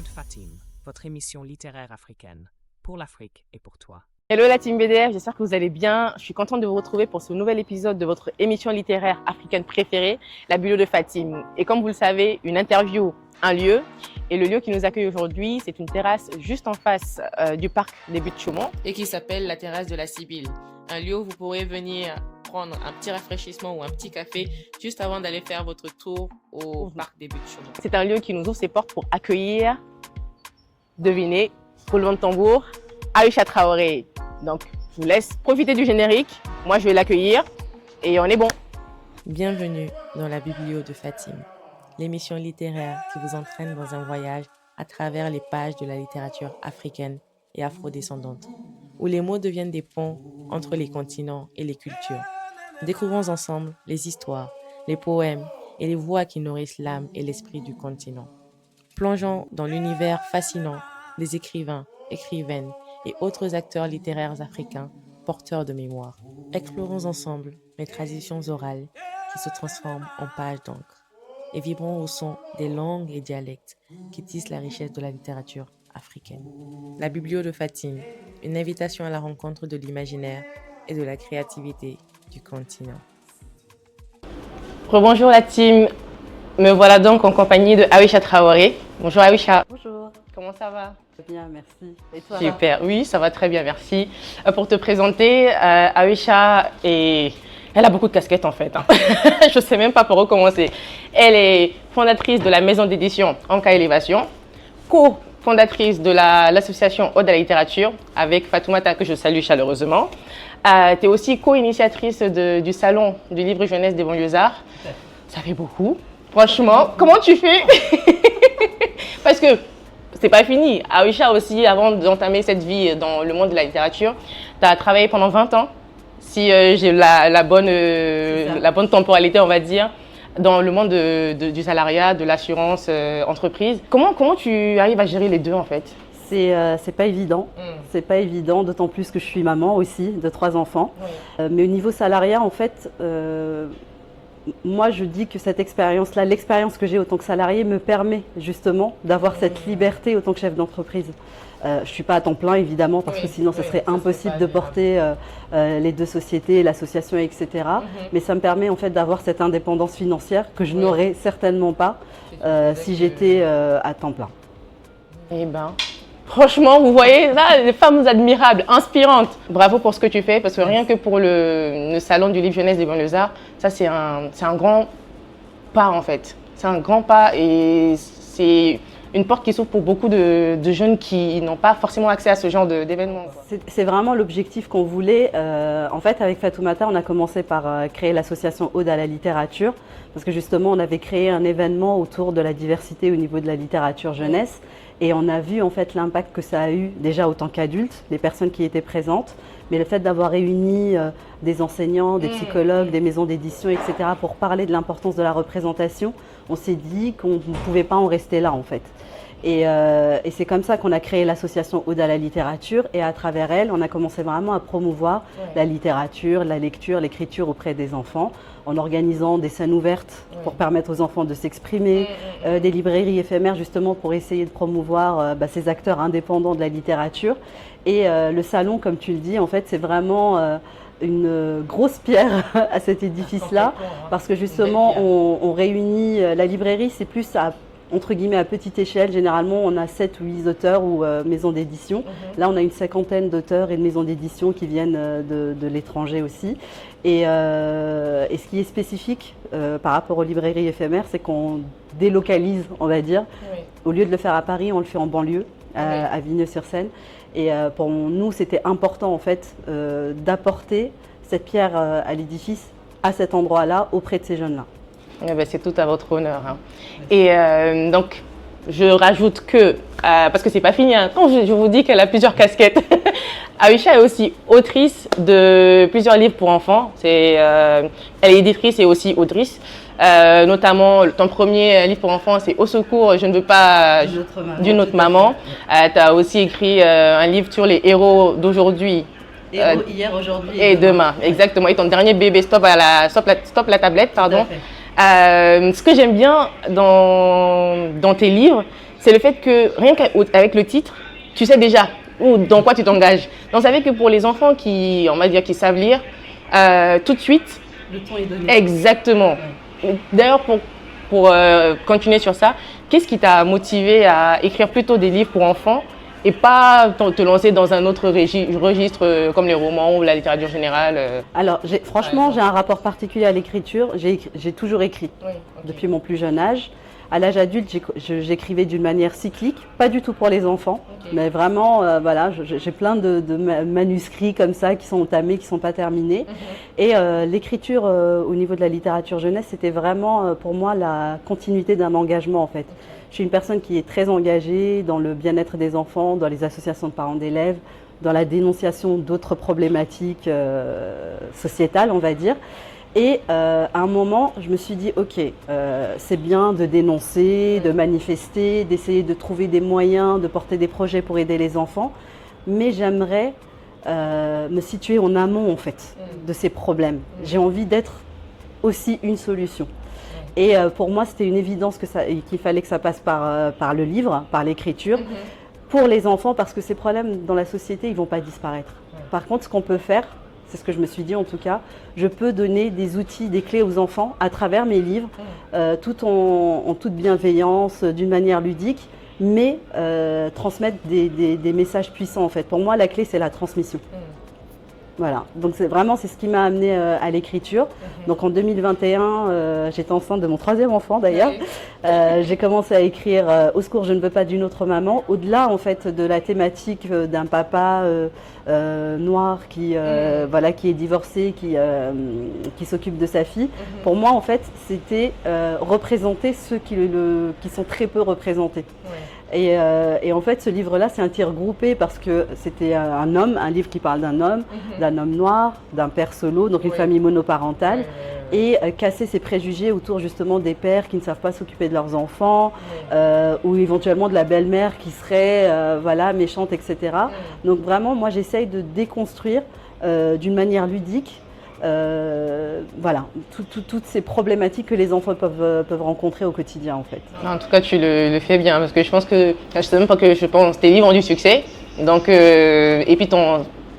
Biblio de Fatim, votre émission littéraire africaine, pour l'Afrique et pour toi. Hello la team BDF, j'espère que vous allez bien. Je suis contente de vous retrouver pour ce nouvel épisode de votre émission littéraire africaine préférée, la Biblio de Fatim. Et comme vous le savez, une interview, un lieu. Et le lieu qui nous accueille aujourd'hui, c'est une terrasse juste en face du parc des Buttes Chaumont et qui s'appelle la terrasse de la Sibylle. Un lieu où vous pourrez venir prendre un petit rafraîchissement ou un petit café juste avant d'aller faire votre tour au parc des Buttes Chaumont. C'est un lieu qui nous ouvre ses portes pour accueillir, devinez, roulement de tambour, Aïcha Traoré. Donc, je vous laisse profiter du générique. Moi, je vais l'accueillir et on est bon. Bienvenue dans la Biblio de Fatim, l'émission littéraire qui vous entraîne dans un voyage à travers les pages de la littérature africaine et afrodescendante, où les mots deviennent des ponts entre les continents et les cultures. Découvrons ensemble les histoires, les poèmes et les voix qui nourrissent l'âme et l'esprit du continent. Plongeons dans l'univers fascinant des écrivains, écrivaines et autres acteurs littéraires africains porteurs de mémoire. Explorons ensemble les traditions orales qui se transforment en pages d'encre et vibrons au son des langues et dialectes qui tissent la richesse de la littérature africaine. La Biblio de Fatim, une invitation à la rencontre de l'imaginaire et de la créativité du continent. Rebonjour la team, me voilà donc en compagnie de Aïcha Traoré. Bonjour Aïcha. Bonjour. Comment ça va? Bien, merci. Et toi? Super, oui, ça va très bien, merci. Pour te présenter, Aïcha, elle a beaucoup de casquettes en fait. Je ne sais même pas par où commencer. Elle est fondatrice de la maison d'édition Anka Élévation, co-fondatrice de l'association Ode à la littérature avec Fatoumata, que je salue chaleureusement. Tu es aussi co-initiatrice du salon du livre jeunesse des banlieusards. Ça fait beaucoup. Franchement, comment tu fais? Parce que c'est pas fini. Aïcha aussi, avant d'entamer cette vie dans le monde de la littérature, tu as travaillé pendant 20 ans, si j'ai la bonne temporalité, on va dire, dans le monde du salariat, de l'assurance entreprise. Comment tu arrives à gérer les deux en fait? C'est pas évident. C'est pas évident, d'autant plus que je suis maman aussi de 3 enfants. Mais au niveau salariat, en fait, moi, je dis que cette expérience-là, l'expérience que j'ai en tant que salarié me permet justement d'avoir cette liberté en tant que chef d'entreprise. Je ne suis pas à temps plein, évidemment, parce que sinon, ce serait impossible de porter les deux sociétés, l'association, etc. Mais ça me permet en fait d'avoir cette indépendance financière que je n'aurais certainement pas si j'étais à temps plein. Eh ben, franchement, vous voyez, là, les femmes admirables, inspirantes. Bravo pour ce que tu fais, parce que rien que pour le salon du livre jeunesse des banlieusards, ça c'est un grand pas en fait. C'est un grand pas et c'est une porte qui s'ouvre pour beaucoup de jeunes qui n'ont pas forcément accès à ce genre d'événements. C'est vraiment l'objectif qu'on voulait. En fait, avec Fatoumata, on a commencé par créer l'association Ode à la littérature, parce que justement, on avait créé un événement autour de la diversité au niveau de la littérature jeunesse. Et on a vu en fait l'impact que ça a eu déjà autant qu'adultes, les personnes qui étaient présentes, mais le fait d'avoir réuni des enseignants, des psychologues, des maisons d'édition, etc. pour parler de l'importance de la représentation, on s'est dit qu'on ne pouvait pas en rester là en fait. Et c'est comme ça qu'on a créé l'association Ode à la littérature et à travers elle, on a commencé vraiment à promouvoir la littérature, la lecture, l'écriture auprès des enfants en organisant des scènes ouvertes pour permettre aux enfants de s'exprimer, des librairies éphémères justement pour essayer de promouvoir ces acteurs indépendants de la littérature. Et le salon, comme tu le dis, en fait, c'est vraiment une grosse pierre à cet édifice-là parce que justement, on réunit la librairie, c'est plus entre guillemets à petite échelle. Généralement, on a 7 ou 8 auteurs ou maisons d'édition. Là, on a une 50aine d'auteurs et de maisons d'édition qui viennent de l'étranger aussi. Et ce qui est spécifique par rapport aux librairies éphémères, c'est qu'on délocalise, on va dire. Au lieu de le faire à Paris, on le fait en banlieue, à Vigneux-sur-Seine. Et pour nous, c'était important en fait d'apporter cette pierre à l'édifice, à cet endroit-là, auprès de ces jeunes-là. Eh ben, c'est tout à votre honneur. Hein. Et donc, je rajoute que, parce que c'est pas fini, hein, quand je vous dis qu'elle a plusieurs casquettes, Aïcha est aussi autrice de plusieurs livres pour enfants. Elle est éditrice et aussi autrice. Notamment, ton premier livre pour enfants, c'est Au secours, je ne veux pas d'une autre maman. Tu as aussi écrit un livre sur les héros d'aujourd'hui. Hier, aujourd'hui et demain. Exactement. Et ton dernier bébé, Stop la tablette, pardon. Ce que j'aime bien dans tes livres, c'est le fait que rien qu'avec le titre, tu sais déjà dans quoi tu t'engages. Donc, ça fait que pour les enfants qui, on va dire, qui savent lire, tout de suite. Le ton est donné. Exactement. Ouais. D'ailleurs, pour continuer sur ça, qu'est-ce qui t'a motivé à écrire plutôt des livres pour enfants et pas te lancer dans un autre registre comme les romans ou la littérature générale? Alors, franchement, j'ai un rapport particulier à l'écriture. J'ai toujours écrit depuis mon plus jeune âge. À l'âge adulte, j'écrivais d'une manière cyclique, pas du tout pour les enfants, mais vraiment, voilà, j'ai plein de manuscrits comme ça qui sont entamés, qui ne sont pas terminés. Et l'écriture au niveau de la littérature jeunesse, c'était vraiment pour moi la continuité d'un engagement en fait. Je suis une personne qui est très engagée dans le bien-être des enfants, dans les associations de parents d'élèves, dans la dénonciation d'autres problématiques sociétales, on va dire. Et à un moment, je me suis dit, ok, c'est bien de dénoncer, de manifester, d'essayer de trouver des moyens, de porter des projets pour aider les enfants, mais j'aimerais me situer en amont en fait de ces problèmes. J'ai envie d'être aussi une solution. Et pour moi, c'était une évidence qu'il fallait que ça passe par le livre, par l'écriture, pour les enfants, parce que ces problèmes dans la société, ils ne vont pas disparaître. Par contre, ce qu'on peut faire, c'est ce que je me suis dit en tout cas, je peux donner des outils, des clés aux enfants à travers mes livres, tout en toute bienveillance, d'une manière ludique, mais transmettre des messages puissants en fait. Pour moi, la clé, c'est la transmission. Voilà, donc c'est ce qui m'a amené à l'écriture. Donc en 2021, j'étais enceinte de mon 3e enfant d'ailleurs. J'ai commencé à écrire Au secours, je ne veux pas d'une autre maman. Au-delà en fait de la thématique d'un papa noir qui est divorcé, qui s'occupe de sa fille. Pour moi en fait, c'était représenter ceux qui sont très peu représentés. Et en fait, ce livre-là, c'est un tir groupé parce que c'était un livre qui parle d'un homme noir, d'un père solo, donc une famille monoparentale, et casser ces préjugés autour justement des pères qui ne savent pas s'occuper de leurs enfants, ou éventuellement de la belle-mère qui serait méchante, etc. Donc vraiment, moi, j'essaye de déconstruire d'une manière ludique toutes ces problématiques que les enfants peuvent rencontrer au quotidien en fait. En tout cas, tu le fais bien parce que je pense que, je pense tes livres ont du succès. Donc, et puis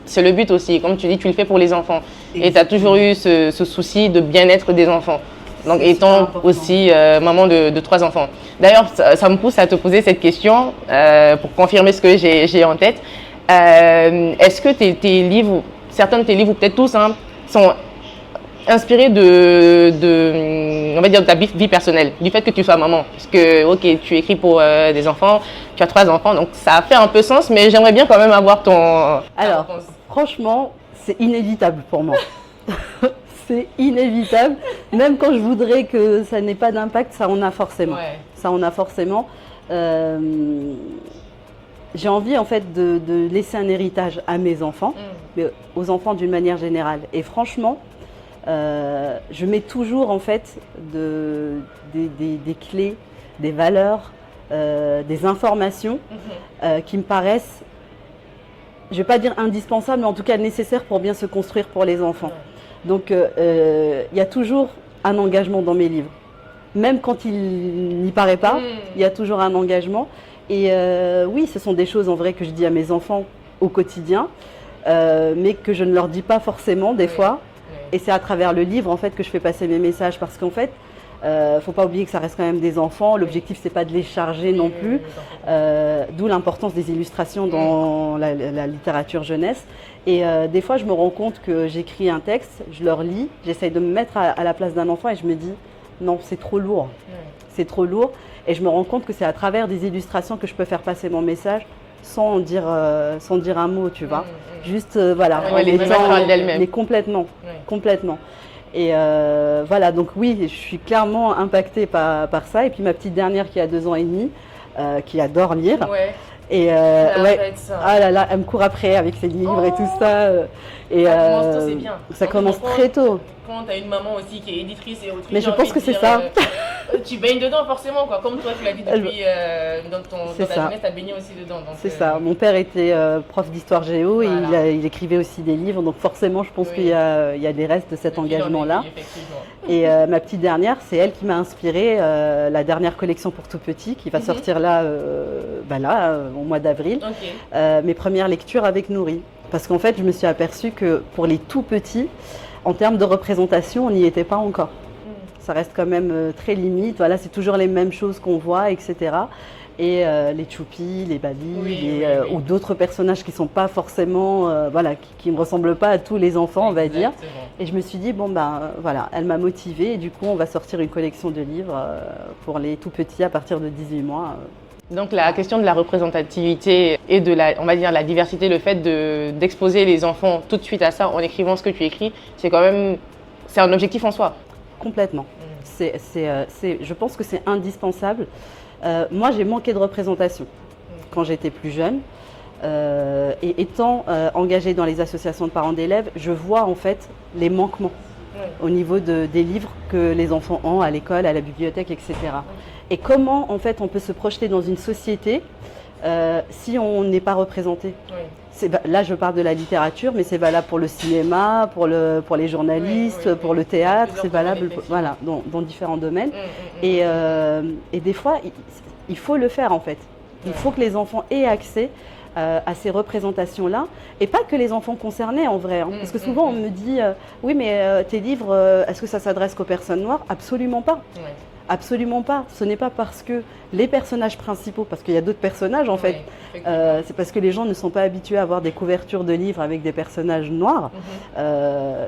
c'est le but aussi, comme tu dis, tu le fais pour les enfants. Et tu as toujours eu ce souci de bien-être des enfants. Donc, étant aussi maman de 3 enfants. D'ailleurs, ça me pousse à te poser cette question pour confirmer ce que j'ai en tête. Est-ce que tes livres, certains de tes livres, ou peut-être tous, sont inspirés on va dire, de ta vie personnelle, du fait que tu sois maman. Parce que, ok, tu écris pour des enfants, tu as 3 enfants, donc ça a fait un peu sens, mais j'aimerais bien quand même avoir Alors, franchement, c'est inévitable pour moi. C'est inévitable. Même quand je voudrais que ça n'ait pas d'impact, ça en a forcément. Ça en a forcément. J'ai envie en fait de laisser un héritage à mes enfants, mais aux enfants d'une manière générale. Et franchement, je mets toujours en fait des clés, des valeurs, des informations qui me paraissent, je ne vais pas dire indispensables, mais en tout cas nécessaires pour bien se construire pour les enfants. Donc il y a toujours un engagement dans mes livres. Même quand il n'y paraît pas, il y a toujours un engagement. Et oui, ce sont des choses en vrai que je dis à mes enfants au quotidien, mais que je ne leur dis pas forcément des fois. Et c'est à travers le livre en fait que je fais passer mes messages parce qu'en fait, faut pas oublier que ça reste quand même des enfants. L'objectif c'est pas de les charger non plus. D'où l'importance des illustrations dans la littérature jeunesse. Et des fois, je me rends compte que j'écris un texte, je leur lis, j'essaye de me mettre à la place d'un enfant et je me dis non, c'est trop lourd. C'est trop lourd. Et je me rends compte que c'est à travers des illustrations que je peux faire passer mon message sans dire un mot, tu vois. Juste, mais complètement. Et voilà, donc oui, je suis clairement impactée par ça. Et puis ma petite dernière qui a 2 ans et demi, qui adore lire. Et ah là là, elle me court après avec ses livres et tout ça. Et ça commence tôt, c'est bien. Ça commence très tôt. quand tu as une maman aussi qui est éditrice et autrice, Mais je pense que c'est ça. Tu baignes dedans forcément, quoi. Comme toi, tu l'as dit depuis dans ta jeunesse, tu as baigné aussi dedans. C'est ça. Mon père était prof d'histoire géo voilà. et il écrivait aussi des livres. Donc forcément, je pense qu'il y a des restes de cet engagement-là. Et ma petite dernière, c'est elle qui m'a inspiré la dernière collection pour tout petit qui va sortir là, au mois d'avril. Mes premières lectures avec Nourri. Parce qu'en fait, je me suis aperçue que pour les tout petits, en termes de représentation, on n'y était pas encore. Ça reste quand même très limite. Voilà, c'est toujours les mêmes choses qu'on voit, etc. Et les Choupi, les Babi, ou d'autres personnages qui ne sont pas forcément, qui ne ressemblent pas à tous les enfants, on va dire. Et je me suis dit, elle m'a motivée. Et du coup, on va sortir une collection de livres pour les tout petits à partir de 18 mois. Donc la question de la représentativité et de la diversité, le fait d'exposer les enfants tout de suite à ça en écrivant ce que tu écris, c'est un objectif en soi. Complètement. Je pense que c'est indispensable. Moi, j'ai manqué de représentation quand j'étais plus jeune. Et étant engagée dans les associations de parents d'élèves, je vois en fait les manquements au niveau des livres que les enfants ont à l'école, à la bibliothèque, etc. Et comment en fait on peut se projeter dans une société si on n'est pas représenté. Là, je parle de la littérature, mais c'est valable pour le cinéma, pour les journalistes, pour le théâtre, c'est valable dans différents domaines. Et des fois, il faut le faire en fait. Il faut que les enfants aient accès à ces représentations-là, et pas que les enfants concernés en vrai. Parce que souvent, on me dit « Oui, mais tes livres, est-ce que ça s'adresse qu'aux personnes noires ?» Absolument pas. Absolument pas. Ce n'est pas parce que les personnages principaux, parce qu'il y a d'autres personnages en fait, c'est parce que les gens ne sont pas habitués à avoir des couvertures de livres avec des personnages noirs,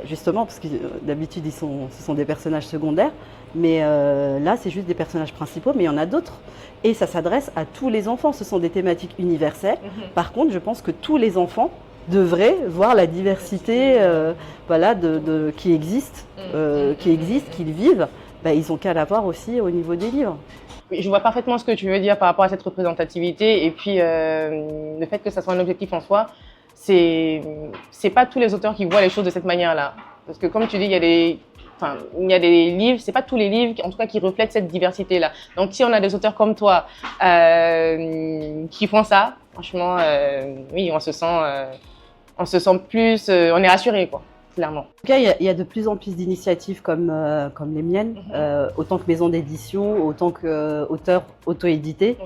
justement parce que d'habitude ce sont des personnages secondaires, mais là c'est juste des personnages principaux, mais il y en a d'autres. Et ça s'adresse à tous les enfants, ce sont des thématiques universelles. Par contre, je pense que tous les enfants devraient voir la diversité qui existe, qu'ils vivent. Ils n'ont qu'à l'avoir aussi au niveau des livres. Je vois parfaitement ce que tu veux dire par rapport à cette représentativité et puis le fait que ça soit un objectif en soi, c'est pas tous les auteurs qui voient les choses de cette manière-là. Parce que comme tu dis, il y a des livres, c'est pas tous les livres en tout cas qui reflètent cette diversité-là. Donc si on a des auteurs comme toi qui font ça, franchement, oui, on se sent plus, on est rassuré quoi. Clairement. En tout cas, il y a de plus en plus d'initiatives comme les miennes, autant que maison d'édition, autant qu'auteurs auto-édités,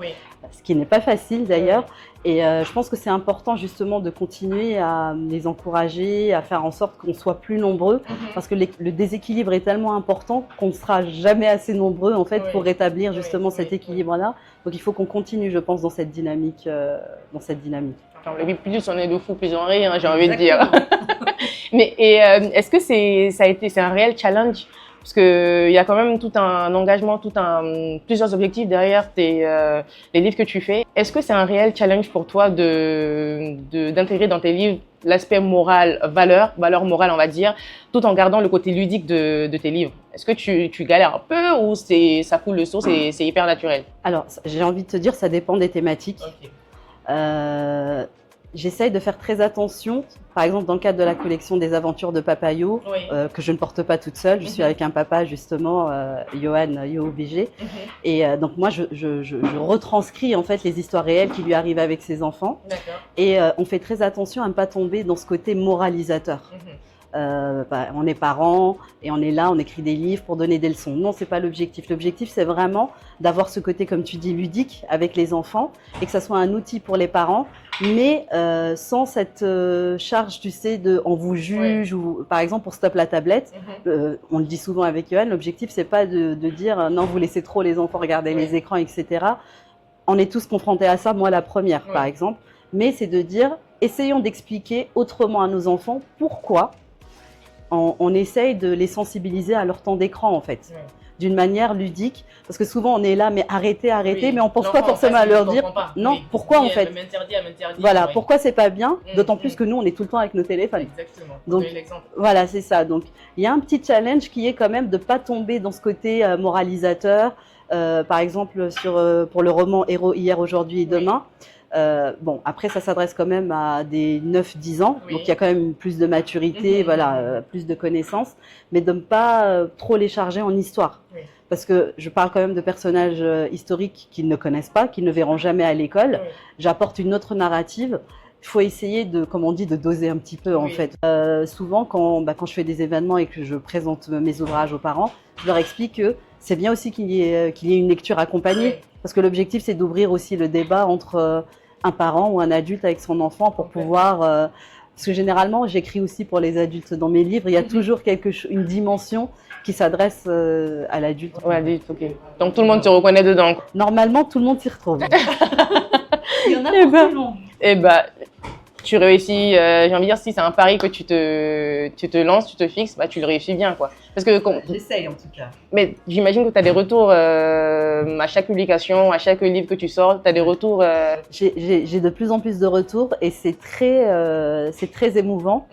ce qui n'est pas facile d'ailleurs. Et je pense que c'est important justement de continuer à les encourager, à faire en sorte qu'on soit plus nombreux, parce que le déséquilibre est tellement important qu'on ne sera jamais assez nombreux en fait pour rétablir justement cet équilibre-là. Donc il faut qu'on continue, je pense, dans cette dynamique. Plus on est de fous, plus on rit, j'ai envie de dire. Mais est-ce que c'est un réel challenge? Parce qu'il y a quand même tout un engagement, plusieurs objectifs derrière les livres que tu fais. Est-ce que c'est un réel challenge pour toi d'intégrer dans tes livres l'aspect moral, valeur morale on va dire, tout en gardant le côté ludique de tes livres? Est-ce que tu galères un peu ou ça coule de source et c'est hyper naturel? Alors, j'ai envie de te dire, ça dépend des thématiques. J'essaye de faire très attention, par exemple dans le cadre de la collection des aventures de Papa Yo, que je ne porte pas toute seule, je suis avec un papa justement, Johan YoBG, et donc moi je retranscris en fait les histoires réelles qui lui arrivent avec ses enfants, et on fait très attention à ne pas tomber dans ce côté moralisateur. On est parents et on est là, on écrit des livres pour donner des leçons. Non, c'est pas l'objectif. L'objectif, c'est vraiment d'avoir ce côté, comme tu dis, ludique avec les enfants et que ça soit un outil pour les parents, mais sans cette charge, tu sais, on vous juge ou par exemple pour Stop la tablette, on le dit souvent avec Johan, l'objectif, c'est pas de dire non, vous laissez trop les enfants regarder les écrans, etc. On est tous confrontés à ça, moi la première, par exemple, mais c'est de dire essayons d'expliquer autrement à nos enfants pourquoi on essaye de les sensibiliser à leur temps d'écran en fait, d'une manière ludique, parce que souvent on est là, mais arrêtez, mais on pense pas forcément à leur dire pourquoi en fait. Voilà, pourquoi c'est pas bien, d'autant plus que nous on est tout le temps avec nos téléphones. Exactement. Donc voilà, c'est ça. Donc il y a un petit challenge qui est quand même de pas tomber dans ce côté moralisateur. Par exemple pour le roman Héros hier, aujourd'hui et demain. Bon, après, ça s'adresse quand même à des 9-10 ans, Oui. donc il y a quand même plus de maturité, voilà, plus de connaissances, mais de ne pas trop les charger en histoire. Oui. Parce que je parle quand même de personnages historiques qu'ils ne connaissent pas, qu'ils ne verront jamais à l'école. Oui. J'apporte une autre narrative. Il faut essayer de, comme on dit, de doser un petit peu en Oui. fait. Souvent, quand je fais des événements et que je présente mes ouvrages aux parents, je leur explique que c'est bien aussi qu'il y ait une lecture accompagnée. Oui. Parce que l'objectif, c'est d'ouvrir aussi le débat entre un parent ou un adulte avec son enfant pour pouvoir... parce que généralement, j'écris aussi pour les adultes dans mes livres. Il y a toujours une dimension qui s'adresse à l'adulte. Ouais, adulte, ok. Donc tout le monde se reconnaît dedans. Normalement, tout le monde s'y retrouve. Il y en a Eh pour ben, tout le monde. Eh bah, tu réussis, j'ai envie de dire, si c'est un pari que tu te lances, tu te fixes, bah, tu le réussis bien, quoi. Parce que, J'essaye en tout cas. mais j'imagine que tu as des retours à chaque publication, à chaque livre que tu sors, tu as des retours. J'ai de plus en plus de retours et c'est très émouvant.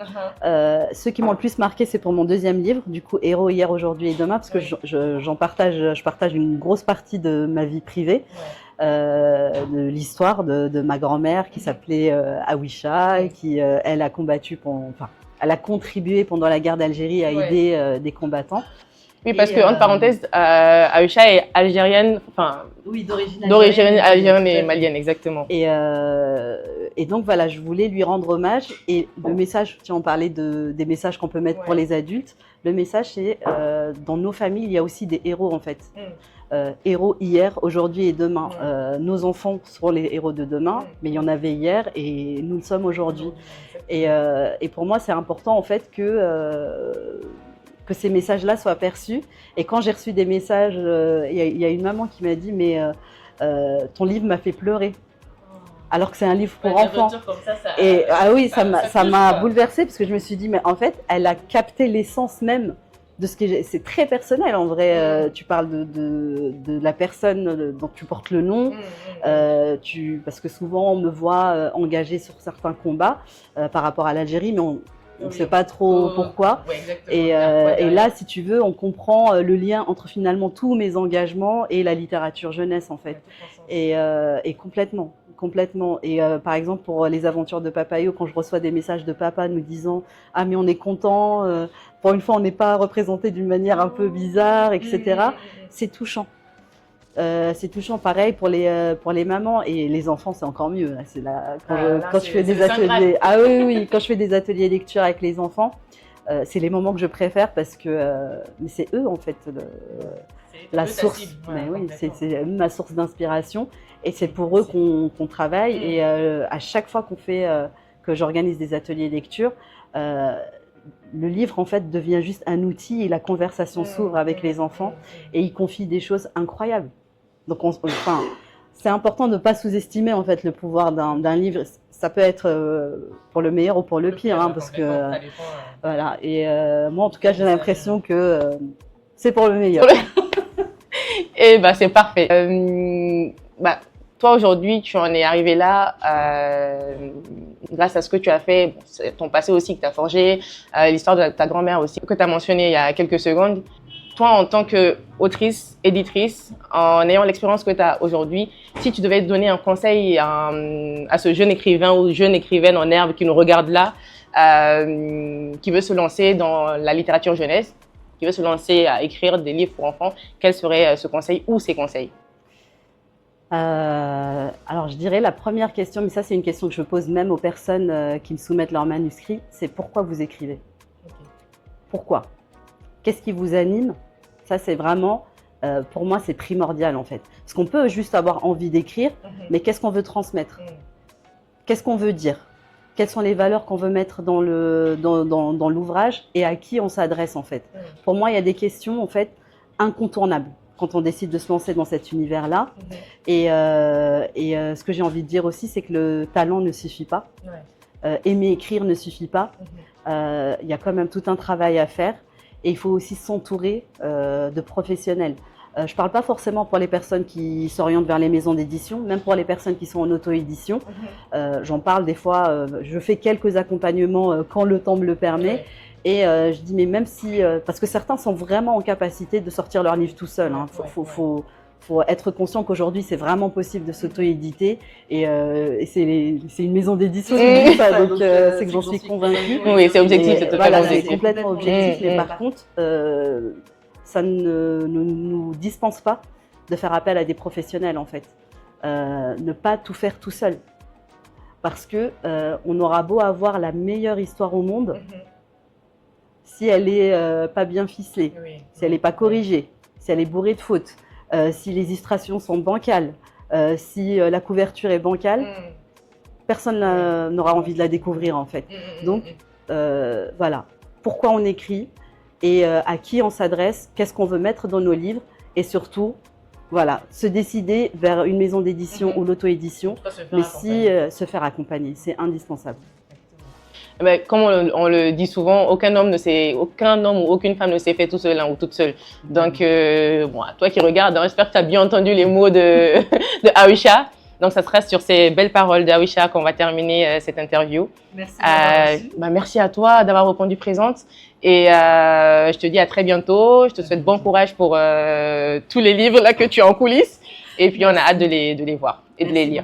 Ceux qui m'ont le plus marqué, c'est pour mon deuxième livre, du coup, Héros hier, aujourd'hui et demain, parce que je partage une grosse partie de ma vie privée. De l'histoire de ma grand-mère qui s'appelait Awisha, qui elle a combattu elle a contribué pendant la guerre d'Algérie à aider des combattants. Oui, parce que, entre parenthèses, Aïcha est algérienne, enfin, Oui, d'origine algérienne et malienne, exactement. Et donc voilà, je voulais lui rendre hommage. Et le message, tiens, on parlait des messages qu'on peut mettre pour les adultes. Le message, c'est dans nos familles, il y a aussi des héros en fait. Héros hier, aujourd'hui et demain. Nos enfants seront les héros de demain, mais il y en avait hier et nous le sommes aujourd'hui. Et pour moi, c'est important en fait que ces messages-là soient perçus. Et quand j'ai reçu des messages, il y a une maman qui m'a dit « mais ton livre m'a fait pleurer ». Alors que c'est un livre pour enfants. Et ah oui, ça m'a bouleversée parce que je me suis dit, mais en fait, elle a capté l'essence même de ce que c'est très personnel en vrai. Tu parles de la personne dont tu portes le nom, parce que souvent on me voit engagée sur certains combats par rapport à l'Algérie, mais on ne sait pas trop pourquoi. Et là, si tu veux, on comprend le lien entre finalement tous mes engagements et la littérature jeunesse en fait. Et complètement. Et par exemple, pour les aventures de Papayo, quand je reçois des messages de papa nous disant « Ah, mais on est content, pour une fois, on n'est pas représenté d'une manière un peu bizarre, etc. » C'est touchant. C'est touchant, pareil pour les mamans et les enfants, c'est encore mieux. Là, quand je fais des ateliers, quand je fais des ateliers lecture avec les enfants, c'est les moments que je préfère parce que mais c'est eux en fait la source. Mais oui, c'est ma source d'inspiration et c'est pour eux qu'on travaille. Et à chaque fois que j'organise des ateliers lecture, le livre en fait devient juste un outil et la conversation s'ouvre avec les enfants et ils confient des choses incroyables. Donc, c'est important de ne pas sous-estimer en fait le pouvoir d'un livre. Ça peut être pour le meilleur ou pour le pire, hein, parce que voilà. Et moi, en tout cas, j'ai l'impression que c'est pour le meilleur. Et bah c'est parfait. Toi aujourd'hui, tu en es arrivé là grâce à ce que tu as fait, ton passé aussi que tu as forgé, l'histoire de ta grand-mère aussi que tu as mentionné il y a quelques secondes. Toi, en tant qu'autrice, éditrice, en ayant l'expérience que tu as aujourd'hui, si tu devais donner un conseil à ce jeune écrivain ou jeune écrivaine en herbe qui nous regarde là, qui veut se lancer dans la littérature jeunesse, qui veut se lancer à écrire des livres pour enfants, quel serait ce conseil ou ces conseils? Alors, je dirais la première question, mais ça, c'est une question que je pose même aux personnes qui me soumettent leurs manuscrits, c'est pourquoi vous écrivez? Pourquoi? Qu'est-ce qui vous anime? Ça, c'est vraiment, pour moi, c'est primordial en fait. Parce qu'on peut juste avoir envie d'écrire, mais qu'est-ce qu'on veut transmettre? Qu'est-ce qu'on veut dire? Quelles sont les valeurs qu'on veut mettre dans l'ouvrage et à qui on s'adresse en fait? Pour moi, il y a des questions en fait incontournables quand on décide de se lancer dans cet univers-là. Et ce que j'ai envie de dire aussi, c'est que le talent ne suffit pas. Aimer écrire ne suffit pas. Il y a quand même tout un travail à faire. Et il faut aussi s'entourer de professionnels. Je ne parle pas forcément pour les personnes qui s'orientent vers les maisons d'édition, même pour les personnes qui sont en auto-édition. J'en parle des fois, je fais quelques accompagnements quand le temps me le permet. Et je dis, mais même si... parce que certains sont vraiment en capacité de sortir leur livre tout seuls. Faut faut être conscient qu'aujourd'hui, c'est vraiment possible de s'auto-éditer et c'est une maison d'édition qui dit ça, donc c'est que j'en suis convaincue. Oui, c'est objectif, c'est totalement voilà, c'est objectif. complètement objectif, mais Mmh. par contre, ça ne nous dispense pas de faire appel à des professionnels en fait. Ne pas tout faire tout seul. Parce que on aura beau avoir la meilleure histoire au monde, si elle est pas bien ficelée, si elle n'est pas corrigée, si elle est bourrée de fautes, si les illustrations sont bancales, si la couverture est bancale, personne n'aura envie de la découvrir en fait. Donc voilà, pourquoi on écrit et à qui on s'adresse, qu'est-ce qu'on veut mettre dans nos livres et surtout, voilà, se décider vers une maison d'édition ou l'auto-édition, mais si se faire accompagner, c'est indispensable. Ben, comme on le dit souvent, aucun homme ou aucune femme ne s'est fait tout seul ou toute seule. Donc, bon, à toi qui regardes, j'espère que tu as bien entendu les mots de Awisha. Donc, ça sera sur ces belles paroles d'Awisha qu'on va terminer cette interview. Merci. Merci à toi d'avoir répondu présente. Et je te dis à très bientôt. Je te souhaite bon courage pour tous les livres là que tu as en coulisses. Et puis, on a hâte de les voir et de les lire.